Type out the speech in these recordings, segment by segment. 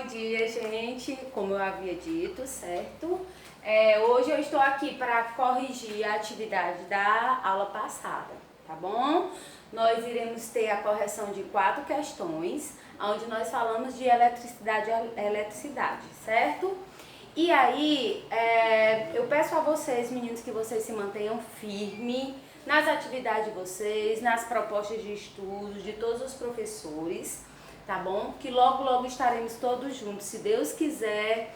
dia, gente. Como eu havia dito, certo? Hoje eu estou aqui para corrigir a atividade da aula passada, tá bom? Nós iremos ter a correção de 4 questões, onde nós falamos de eletricidade, certo? E aí, eu peço a vocês, meninos, que vocês se mantenham firmes nas atividades de vocês, nas propostas de estudos de todos os professores, tá bom? Que logo estaremos todos juntos, se Deus quiser.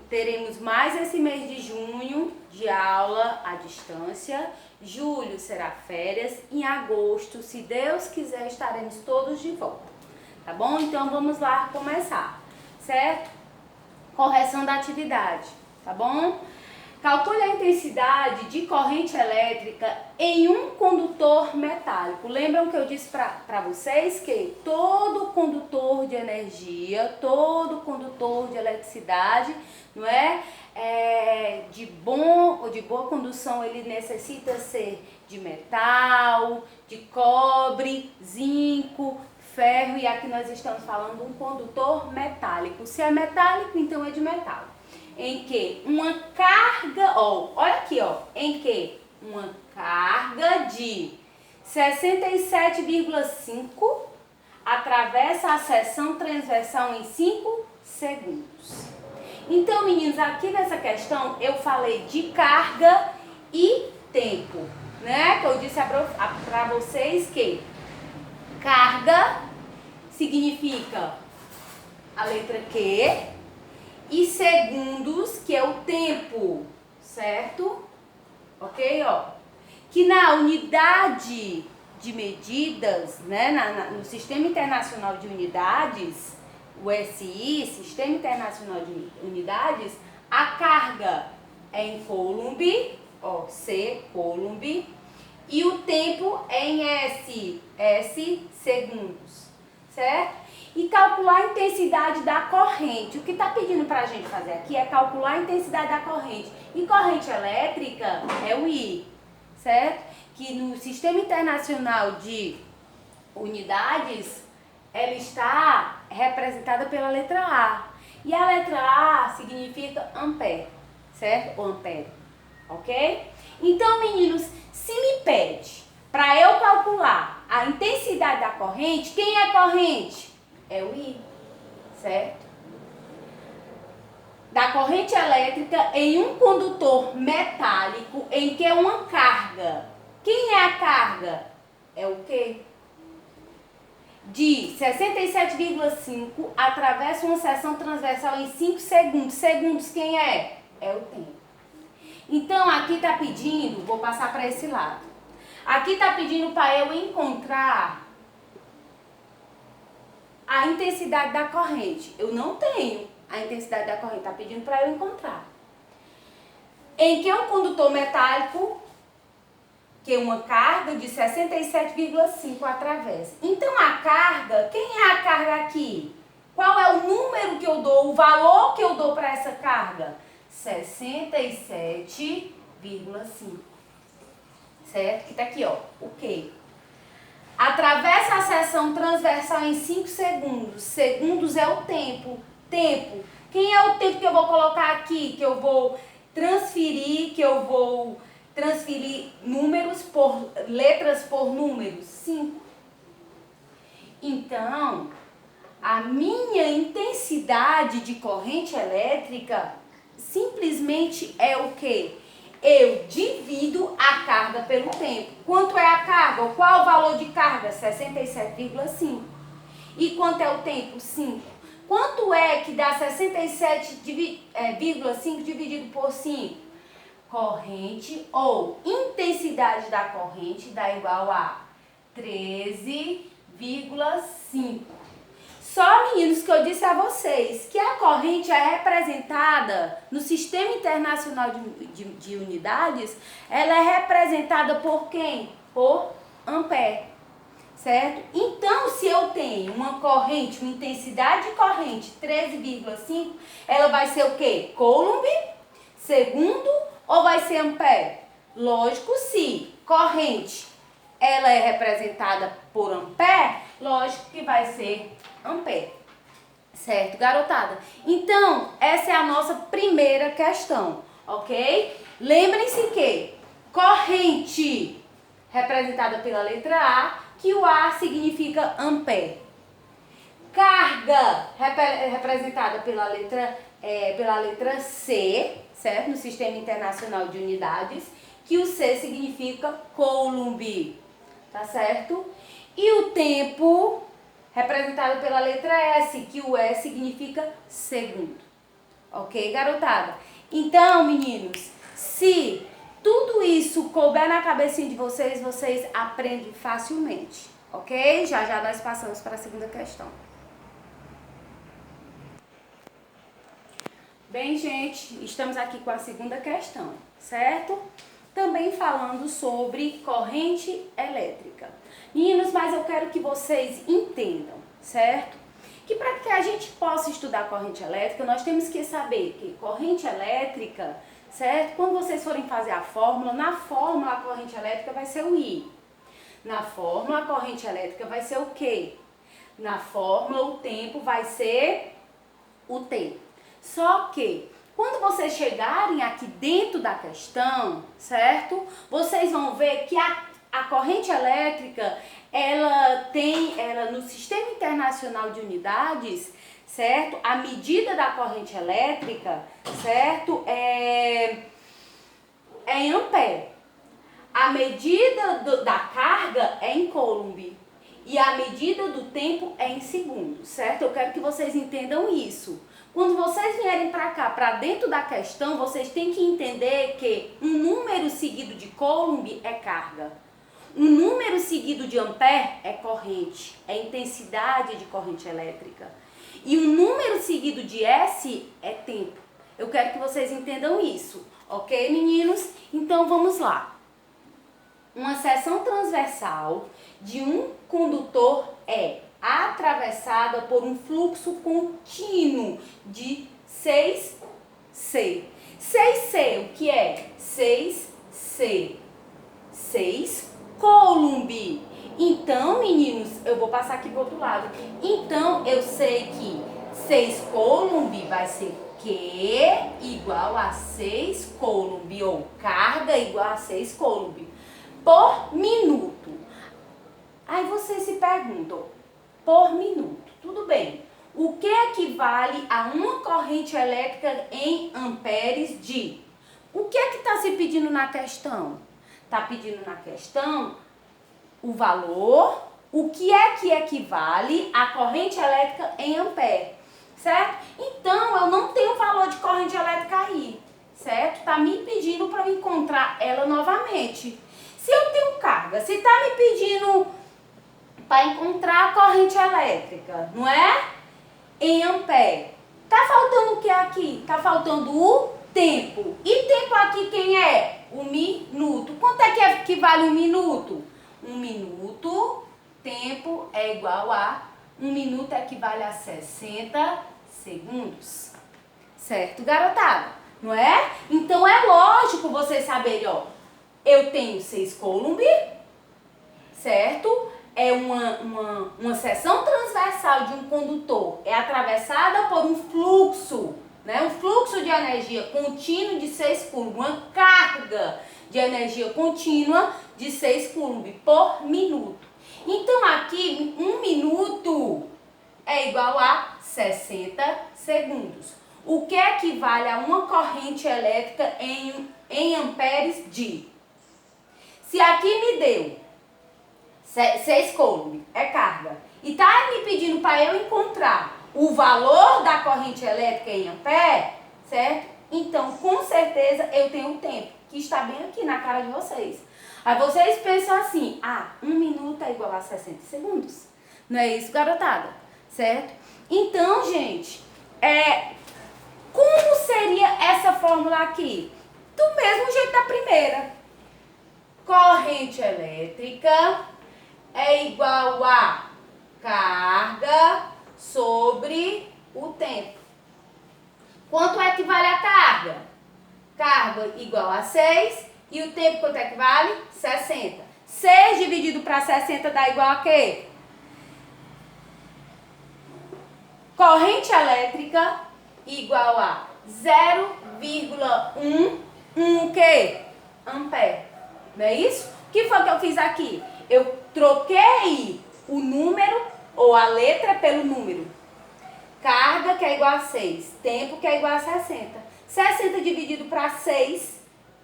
Teremos mais esse mês de junho de aula à distância. Julho será férias. Em agosto, se Deus quiser, estaremos todos de volta, tá bom? Então vamos lá começar, certo? Correção da atividade, tá bom? Calcule a intensidade de corrente elétrica em um condutor metálico. Lembram que eu disse para vocês que todo condutor de energia, todo condutor de eletricidade, não é? De boa condução, ele necessita ser de metal, de cobre, zinco, ferro, e aqui nós estamos falando de um condutor metálico. Se é metálico, então é de metal. Em que uma carga, olha aqui, em que uma carga de 67,5 atravessa a seção transversal em 5 segundos. Então, meninos, aqui nessa questão eu falei de carga e tempo, né? Que eu disse para vocês que carga significa a letra Q, e segundos, que é o tempo, certo? Ok, que na unidade de medidas, né, no Sistema Internacional de Unidades, o SI, Sistema Internacional de Unidades, a carga é em Coulomb, C, Coulomb, e o tempo é em S segundos, certo? E calcular a intensidade da corrente. O que está pedindo para a gente fazer aqui é calcular a intensidade da corrente. E corrente elétrica é o I, certo? Que no Sistema Internacional de Unidades, ela está representada pela letra A. E a letra A significa ampere, certo? Ou ampere, ok? Então, meninos, se me pede para eu calcular a intensidade da corrente, quem é corrente? É o I, certo? Da corrente elétrica em um condutor metálico em que é uma carga. Quem é a carga? É o quê? De 67,5 atravessa uma seção transversal em 5 segundos. Segundos quem é? É o tempo. Então aqui está pedindo, vou passar para esse lado. Aqui está pedindo para eu encontrar a intensidade da corrente. Eu não tenho a intensidade da corrente, está pedindo para eu encontrar. Em que um condutor metálico, que uma carga de 67,5 atravessa. Então a carga, quem é a carga aqui? Qual é o número que eu dou, o valor que eu dou para essa carga? 67,5. Certo? Que está aqui, o quê? Atravessa a seção transversal em 5 segundos. Segundos é o tempo. Tempo. Quem é o tempo que eu vou colocar aqui? Que eu vou transferir, números por letras por números? 5. Então, a minha intensidade de corrente elétrica simplesmente é o quê? Eu divido a carga pelo tempo. Quanto é a carga? Qual é o valor de carga? 67,5. E quanto é o tempo? 5. Quanto é que dá 67,5 dividido por 5? Corrente ou intensidade da corrente dá igual a 13,5. Só, meninos, que eu disse a vocês que a corrente é representada no Sistema Internacional de Unidades, ela é representada por quem? Por ampere, certo? Então, se eu tenho uma corrente, uma intensidade de corrente 13,5, ela vai ser o quê? Coulomb, segundo, ou vai ser ampere? Lógico, se corrente ela é representada por ampere, lógico que vai ser ampere, Certo, garotada? Então, essa é a nossa primeira questão, ok? Lembrem-se que corrente, representada pela letra A, que o A significa ampere. Carga, representada pela letra C, certo? No Sistema Internacional de Unidades, que o C significa coulomb, tá certo? E o tempo, representado pela letra S, que o S significa segundo. Ok, garotada? Então, meninos, se tudo isso couber na cabecinha de vocês, vocês aprendem facilmente. Ok? Já já nós passamos para a segunda questão. Bem, gente, estamos aqui com a segunda questão, certo? Também falando sobre corrente elétrica. Meninos, mas eu quero que vocês entendam, certo? Que para que a gente possa estudar corrente elétrica, nós temos que saber que corrente elétrica, certo? Quando vocês forem fazer a fórmula, na fórmula a corrente elétrica vai ser o I. Na fórmula a corrente elétrica vai ser o Q. Na fórmula o tempo vai ser o T. Só que, quando vocês chegarem aqui dentro da questão, certo? Vocês vão ver que a corrente elétrica, ela no Sistema Internacional de Unidades, certo? A medida da corrente elétrica, certo? É em ampere. A medida da carga é em coulomb. E a medida do tempo é em segundos, certo? Eu quero que vocês entendam isso. Quando vocês vierem para cá, para dentro da questão, vocês têm que entender que um número seguido de coulomb é carga. Um número seguido de ampere é corrente, é intensidade de corrente elétrica. E um número seguido de S é tempo. Eu quero que vocês entendam isso, ok, meninos? Então vamos lá. Uma seção transversal de um condutor é atravessada por um fluxo contínuo de 6C. 6C, o que é? 6C. 6 coulomb. Então, meninos, eu vou passar aqui pro outro lado. Então, eu sei que 6 coulomb vai ser Q igual a 6 coulomb, ou carga igual a 6 coulomb por minuto. Aí vocês se perguntam, por minuto, tudo bem. O que equivale a uma corrente elétrica em amperes de? O que é que está se pedindo na questão? Está pedindo na questão o valor, o que é que equivale a corrente elétrica em ampere, certo? Então, eu não tenho valor de corrente elétrica aí, certo? Está me pedindo para eu encontrar ela novamente. Se eu tenho carga, se está me pedindo para encontrar a corrente elétrica, não é? Em ampere. Tá faltando o que aqui? Tá faltando o tempo. E tempo aqui quem é? O minuto. Quanto é que equivale um minuto? Um minuto, tempo é igual a... Um minuto equivale a 60 segundos. Certo, garotada? Não é? Então é lógico vocês saberem, ó. Eu tenho 6 coulomb, certo? É uma seção transversal de um condutor. É atravessada por um fluxo, né? Um fluxo de energia contínuo de 6 coulomb. Uma carga de energia contínua de 6 coulomb por minuto. Então aqui, 1 minuto é igual a 60 segundos. O que equivale a uma corrente elétrica em amperes de... Se aqui me deu 6 coulomb, é carga, e tá me pedindo para eu encontrar o valor da corrente elétrica em ampere, certo? Então, com certeza, eu tenho o tempo, que está bem aqui na cara de vocês. Aí vocês pensam assim, 1 minuto é igual a 60 segundos. Não é isso, garotada? Certo? Então, gente, como seria essa fórmula aqui? Do mesmo jeito da primeira. Corrente elétrica é igual a carga sobre o tempo. Quanto equivale a carga? Carga igual a 6 e o tempo quanto equivale? 60. 6 dividido para 60 dá igual a quê? corrente elétrica igual a 0,1 o quê? Ampere. Não é isso? O que foi que eu fiz aqui? Eu troquei o número ou a letra pelo número. Carga que é igual a 6, tempo que é igual a 60. 60 dividido para 6,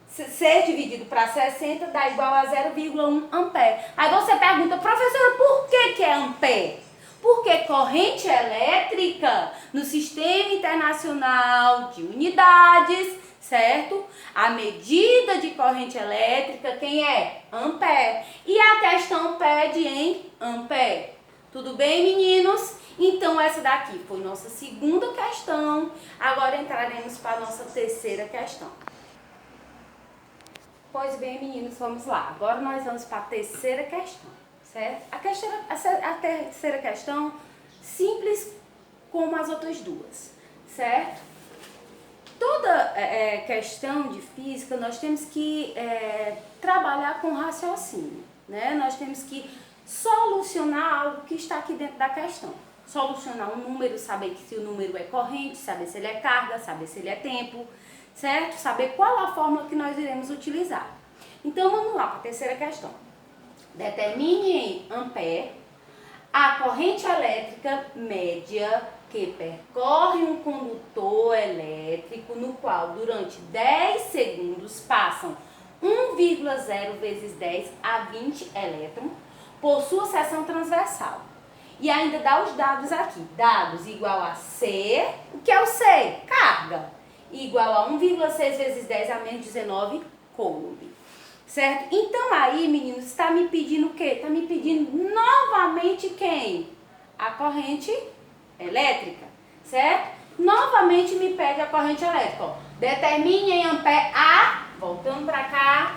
6 dividido para 60 dá igual a 0,1 ampere. Aí você pergunta, professora, por que é ampere? Porque corrente elétrica no Sistema Internacional de Unidades, certo? A medida de corrente elétrica, quem é? Ampere. E a questão pede em ampere. Tudo bem, meninos? Então, essa daqui foi nossa segunda questão. Agora entraremos para a nossa terceira questão. Pois bem, meninos, vamos lá. Agora nós vamos para a terceira questão, certo? A terceira questão, simples como as outras duas, certo? Toda questão de física, nós temos que trabalhar com raciocínio, né? Nós temos que solucionar algo que está aqui dentro da questão. Solucionar um número, saber se o número é corrente, saber se ele é carga, saber se ele é tempo, certo? Saber qual a fórmula que nós iremos utilizar. Então, vamos lá para a terceira questão. Determine em ampere a corrente elétrica média que percorre um condutor elétrico no qual durante 10 segundos passam 1,0 vezes 10 a 20 elétrons por sua seção transversal. E ainda dá os dados aqui. Dados igual a C, o que é o C? Carga. Igual a 1,6 vezes 10 a menos 19 coulomb. Certo? Então aí, meninos, está me pedindo o quê? Está me pedindo novamente quem? A corrente elétrica. Certo? Novamente me pede a corrente elétrica. Ó. Determine em ampere voltando para cá,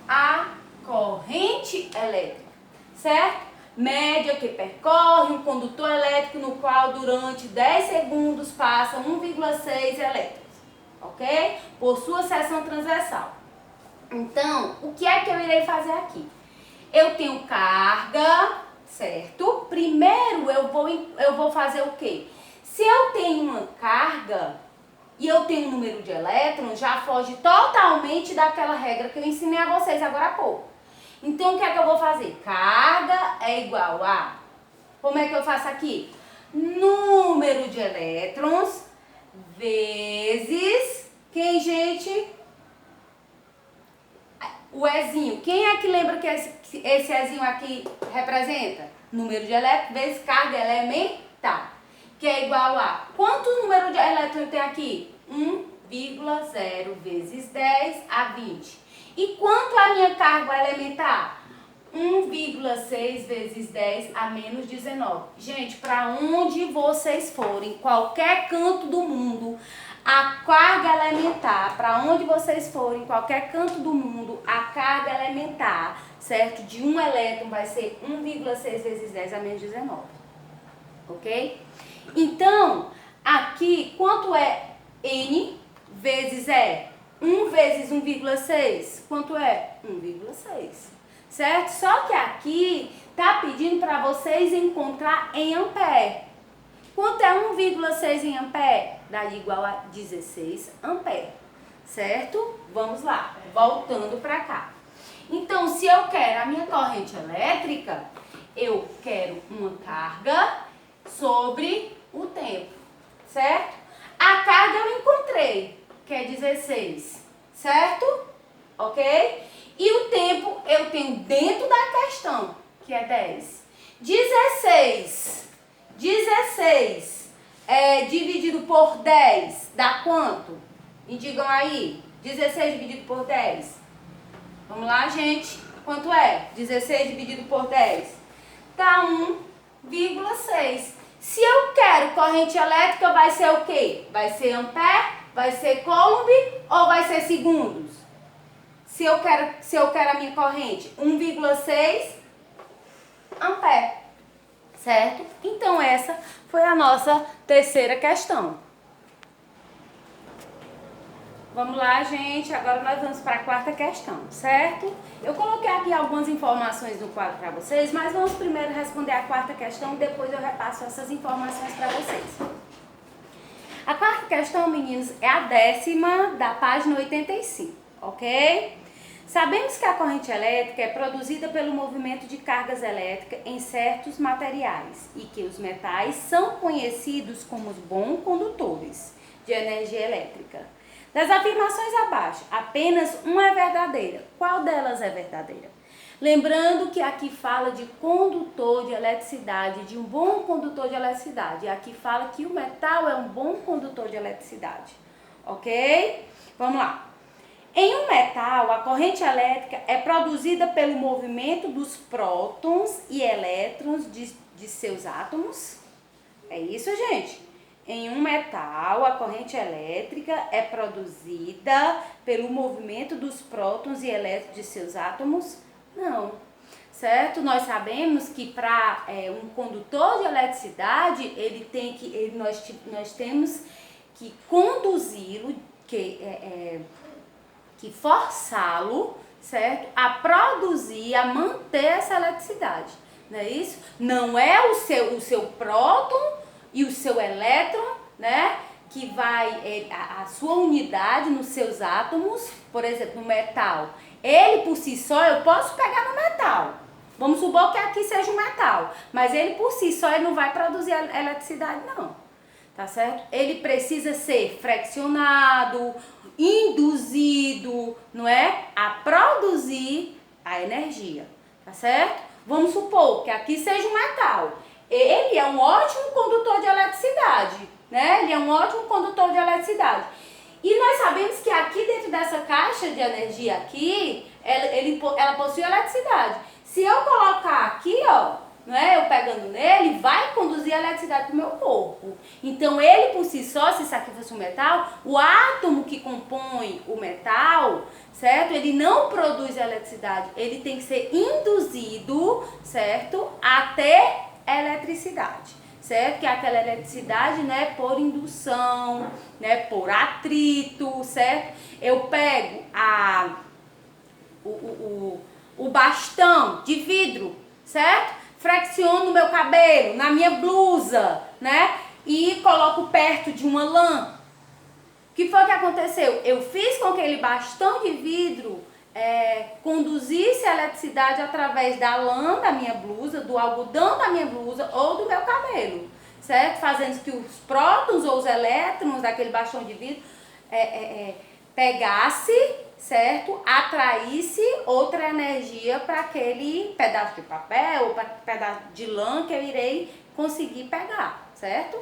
a corrente elétrica. Certo? Média que percorre um condutor elétrico no qual durante 10 segundos passa 1,6 elétrons, ok? Por sua seção transversal. Então, o que é que eu irei fazer aqui? Eu tenho carga, certo? Primeiro eu vou fazer o quê? Se eu tenho uma carga e eu tenho um número de elétrons, já foge totalmente daquela regra que eu ensinei a vocês agora há pouco. Então, o que é que eu vou fazer? Carga é igual a... Como é que eu faço aqui? Número de elétrons vezes... Quem, gente? O Ezinho. Quem é que lembra que esse Ezinho aqui representa? Número de elétrons vezes carga elementar. Que é igual a... Quanto número de elétrons tem aqui? 1,0 vezes 10 a 20. E quanto a minha carga elementar? 1,6 vezes 10 a menos 19. Gente, para onde vocês forem, qualquer canto do mundo, a carga elementar, para onde vocês forem, qualquer canto do mundo, a carga elementar, certo? De um elétron vai ser 1,6 vezes 10 a menos 19. Ok? Então, aqui, quanto é N vezes 1 vezes 1,6, quanto é? 1,6, certo? Só que aqui tá pedindo para vocês encontrar em ampere. Quanto é 1,6 em ampere? Dá igual a 16 ampere, certo? Vamos lá, voltando para cá. Então, se eu quero a minha corrente elétrica, eu quero uma carga sobre o tempo, certo? A carga eu encontrei, que é 16, certo? Ok? E o tempo eu tenho dentro da questão, que é 10. 16 dividido por 10 dá quanto? Me digam aí. 16 dividido por 10. Vamos lá, gente. Quanto é? 16 dividido por 10. Dá 1,6. Se eu quero corrente elétrica, vai ser o quê? Vai ser ampere? Vai ser coulomb ou vai ser segundos? Se eu quero a minha corrente, 1,6 ampere, certo? Então essa foi a nossa terceira questão. Vamos lá, gente. Agora nós vamos para a quarta questão, certo? Eu coloquei aqui algumas informações no quadro para vocês, mas vamos primeiro responder a quarta questão, depois eu repasso essas informações para vocês. A quarta questão, meninos, é a 10ª da página 85, ok? Sabemos que a corrente elétrica é produzida pelo movimento de cargas elétricas em certos materiais e que os metais são conhecidos como os bons condutores de energia elétrica. Das afirmações abaixo, apenas uma é verdadeira. Qual delas é verdadeira? Lembrando que aqui fala de condutor de eletricidade, de um bom condutor de eletricidade. E aqui fala que o metal é um bom condutor de eletricidade, ok? Vamos lá. Em um metal, a corrente elétrica é produzida pelo movimento dos prótons e elétrons de seus átomos. É isso, gente? Em um metal, a corrente elétrica é produzida pelo movimento dos prótons e elétrons de seus átomos? Não. Certo? Nós sabemos que para um condutor de eletricidade, nós temos que conduzi-lo, que forçá-lo, certo? A produzir, a manter essa eletricidade. Não é isso? Não é o seu próton e o seu elétron, né? Que vai, a sua unidade nos seus átomos, por exemplo, no metal. Ele por si só, eu posso pegar no metal. Vamos supor que aqui seja um metal. Mas ele por si só, ele não vai produzir eletricidade, não. Tá certo? Ele precisa ser friccionado, induzido, não é? A produzir a energia, tá certo? Vamos supor que aqui seja um metal. Ele é um ótimo condutor de eletricidade, né? Ele é um ótimo condutor de eletricidade. E nós sabemos que aqui dentro dessa caixa de energia aqui, ela possui eletricidade. Se eu colocar aqui, ó, não é? Eu pegando nele, vai conduzir a eletricidade para o meu corpo. Então, ele por si só, se isso aqui fosse um metal, o átomo que compõe o metal, certo? Ele não produz eletricidade, ele tem que ser induzido, certo? Até eletricidade, certo? Que é aquela eletricidade, né, por indução, né, por atrito, certo? Eu pego o bastão de vidro, certo? Fricciono no meu cabelo, na minha blusa, né? E coloco perto de uma lã. O que foi que aconteceu? Eu fiz com que aquele bastão de vidro conduzisse a eletricidade através da lã da minha blusa, do algodão da minha blusa ou do meu cabelo, certo? Fazendo que os prótons ou os elétrons daquele bastão de vidro pegasse, certo? Atraísse outra energia para aquele pedaço de papel ou para pedaço de lã que eu irei conseguir pegar, certo?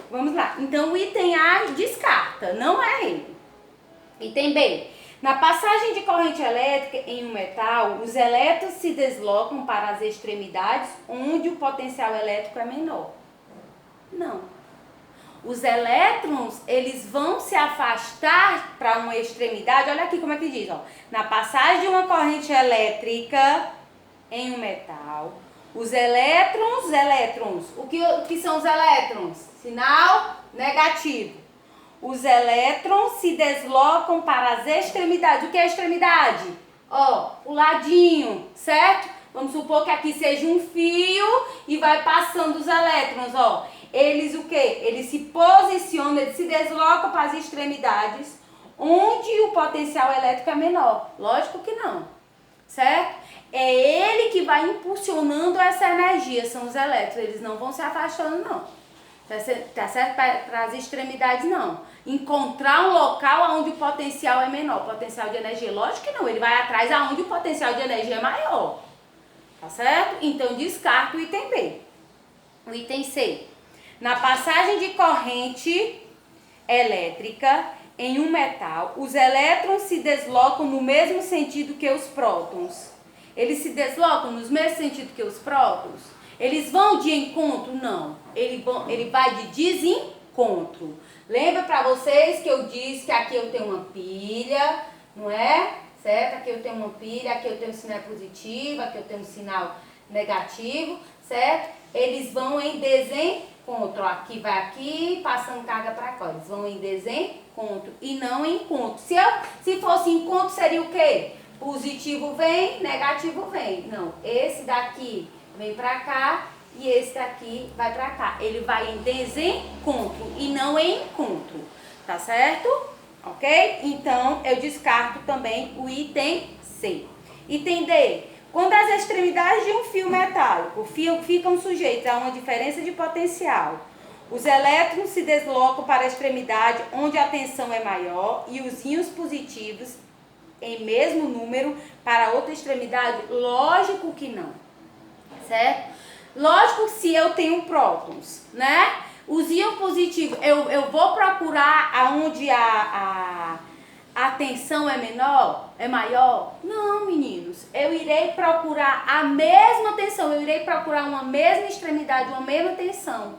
Vamos lá. Então, o item A descarta, não é ele. Item B. Na passagem de corrente elétrica em um metal, os elétrons se deslocam para as extremidades onde o potencial elétrico é menor. Não. Os elétrons, eles vão se afastar para uma extremidade. Olha aqui como é que diz, ó. Na passagem de uma corrente elétrica em um metal, os elétrons, o que são os elétrons? Sinal negativo. Os elétrons se deslocam para as extremidades. O que é extremidade? Ó, o ladinho, certo? Vamos supor que aqui seja um fio e vai passando os elétrons, ó. Eles o quê? Eles se posicionam, eles se deslocam para as extremidades onde o potencial elétrico é menor. Lógico que não, certo? É ele que vai impulsionando essa energia, são os elétrons. Eles não vão se afastando, não. Tá certo? Para as extremidades, não. Encontrar um local onde o potencial é menor, o potencial de energia. Lógico que não, ele vai atrás aonde o potencial de energia é maior. Tá certo? Então, descarta o item B. O item C. Na passagem de corrente elétrica em um metal, os elétrons se deslocam no mesmo sentido que os prótons. Eles se deslocam no mesmo sentido que os prótons? Eles vão de encontro? Não. Ele vai de desencontro. Lembra para vocês que eu disse que aqui eu tenho uma pilha, não é? Certo? Aqui eu tenho uma pilha, aqui eu tenho um sinal positivo, aqui eu tenho um sinal negativo, certo? Eles vão em desencontro. Aqui vai aqui, passando carga para cá. Eles vão em desencontro e não em encontro. Se fosse encontro, seria o quê? Positivo vem, negativo vem. Não, esse daqui vem para cá e esse daqui vai para cá. Ele vai em desencontro e não em encontro, tá certo? Ok? Então, eu descarto também o item C. Item D. Quando as extremidades de um fio metálico ficam sujeitas a uma diferença de potencial, os elétrons se deslocam para a extremidade onde a tensão é maior e os íons positivos em mesmo número para outra extremidade? Lógico que não, certo? Lógico que se eu tenho prótons, né? Os íons positivos, eu vou procurar aonde a tensão é menor, é maior? Não, meninos. Eu irei procurar a mesma tensão, eu irei procurar uma mesma extremidade, uma mesma tensão,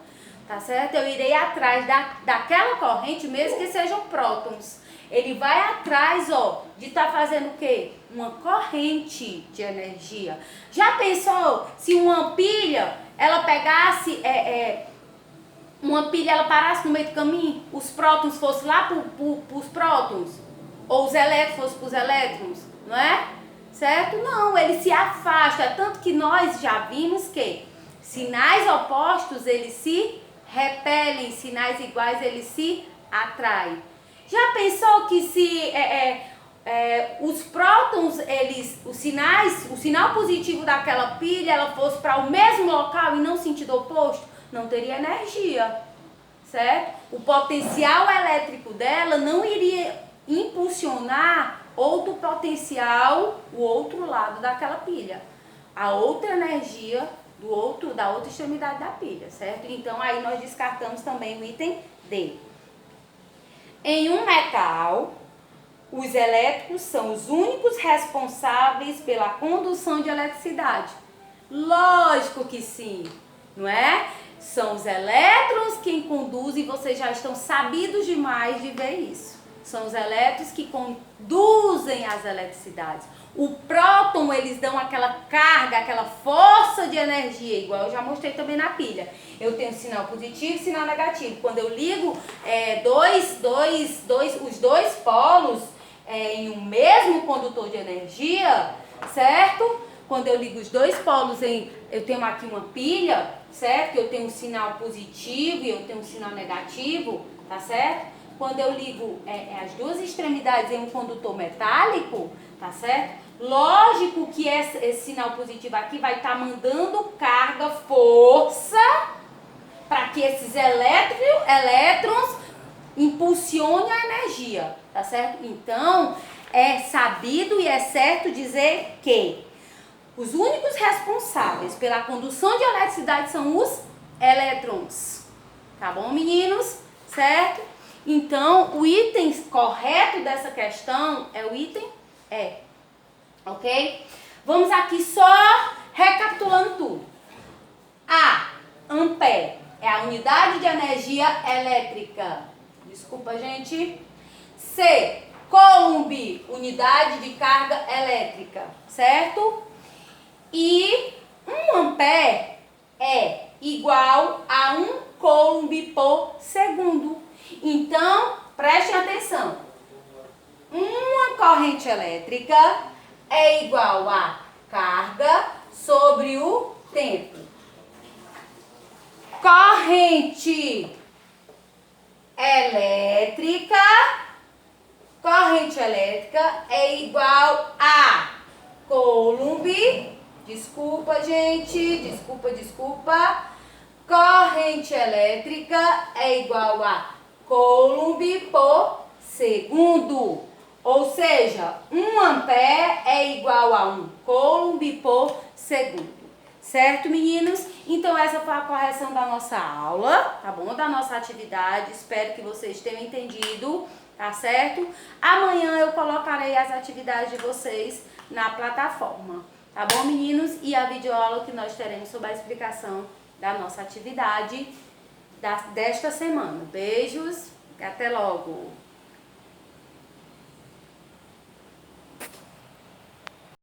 tá certo? Eu irei atrás daquela corrente, mesmo que sejam prótons. Ele vai atrás, ó, de estar fazendo o quê? Uma corrente de energia. Já pensou se uma pilha, ela pegasse, uma pilha, ela parasse no meio do caminho, os prótons fossem lá para os prótons, ou os elétrons fossem para os elétrons, não é? Certo? Não, ele se afasta, tanto que nós já vimos que sinais opostos, eles se repelem, sinais iguais, eles se atraem. Já pensou que se os prótons, o sinal positivo daquela pilha, ela fosse para o mesmo local e não sentido oposto? Não teria energia, certo? O potencial elétrico dela não iria impulsionar outro potencial, o outro lado daquela pilha. A outra energia da outra extremidade da pilha, certo? Então, aí nós descartamos também o item D. Em um metal, os elétrons são os únicos responsáveis pela condução de eletricidade. Lógico que sim, não é? São os elétrons quem conduzem, vocês já estão sabidos demais de ver isso. São os elétrons que conduzem as eletricidades. O próton, eles dão aquela carga, aquela força de energia, igual eu já mostrei também na pilha. Eu tenho sinal positivo e sinal negativo. Quando eu ligo os dois polos em um mesmo condutor de energia, certo? Quando eu ligo os dois polos eu tenho aqui uma pilha, certo? Eu tenho um sinal positivo e eu tenho um sinal negativo, tá certo? Quando eu ligo as duas extremidades em um condutor metálico, tá certo? Lógico que esse sinal positivo aqui vai estar mandando carga, força, para que esses elétrons impulsionem a energia, tá certo? Então, é sabido e é certo dizer que os únicos responsáveis pela condução de eletricidade são os elétrons. Tá bom, meninos? Certo? Então, o item correto dessa questão é o item E. Ok? Vamos aqui só recapitulando tudo. A, ampere, é a unidade de energia elétrica. Desculpa, gente. C, coulomb, unidade de carga elétrica. Certo? E 1 ampere é igual a 1 coulomb por segundo. Então, prestem atenção. Uma corrente elétrica é igual a carga sobre o tempo. Corrente elétrica é igual a coulomb. Desculpa, gente. Desculpa. Corrente elétrica é igual a coulomb por segundo. Ou seja, 1 ampere é igual a 1 coulomb por segundo. Certo, meninos? Então, essa foi a correção da nossa aula, tá bom? Da nossa atividade. Espero que vocês tenham entendido, tá certo? Amanhã eu colocarei as atividades de vocês na plataforma, tá bom, meninos? E a videoaula que nós teremos sobre a explicação da nossa atividade desta semana. Beijos e até logo!